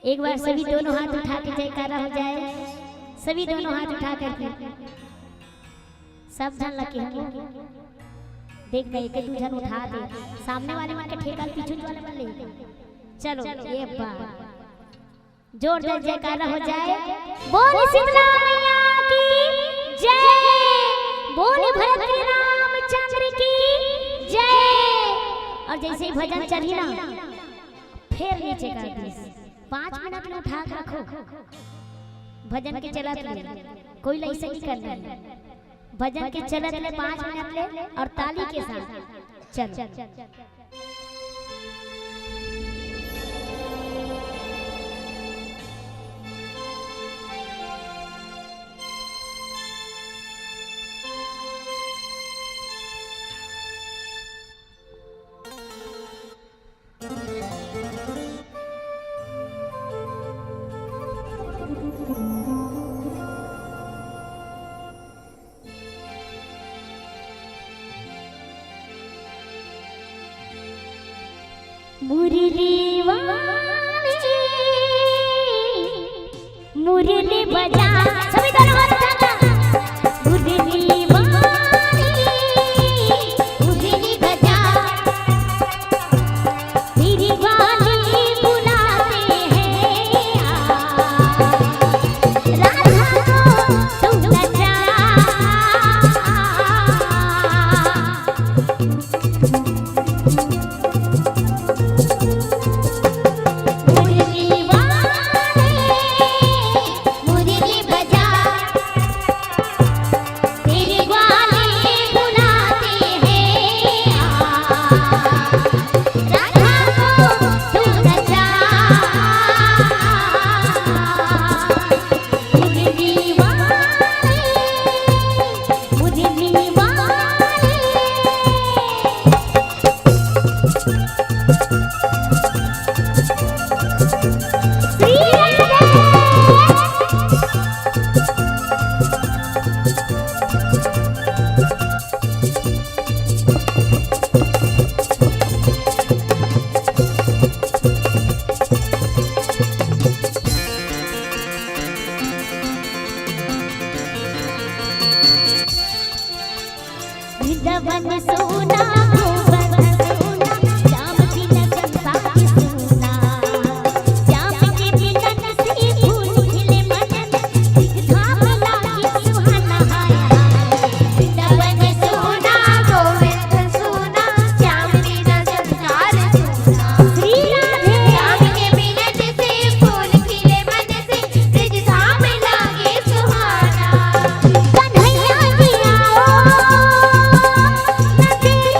एक बार सभी दोनों हाथ उठा के जयकारा हो जाए। सभी दोनों हाथ उठा करके सब जन लगे हम देख रहे के दू जन उठा दे सामने वाले मन के ठेका पीछे वाले मन ले। चलो ये बात जोरदार जयकारा हो जाए। बोल शीतला मैया की जय, बोल भरत रामचंद्र की जय। और जैसे ही भजन चढ़ी ना फिर नीचे कर दी 5 मिनट में उठा के रखो। भजन के चलत ले कोई ऐसे नहीं करना है। भजन के चलत ले 5 मिनट ले और ताली के साथ चलो। मुरली वाली मुरली बजा सभी दोनों हाथ उठाना। मुरली वाली मुरली बजा तेरी वाली बुलाते हैं राधा को तुम नचा। वृंदावन सोना तेरी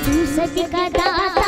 तू सबका दाता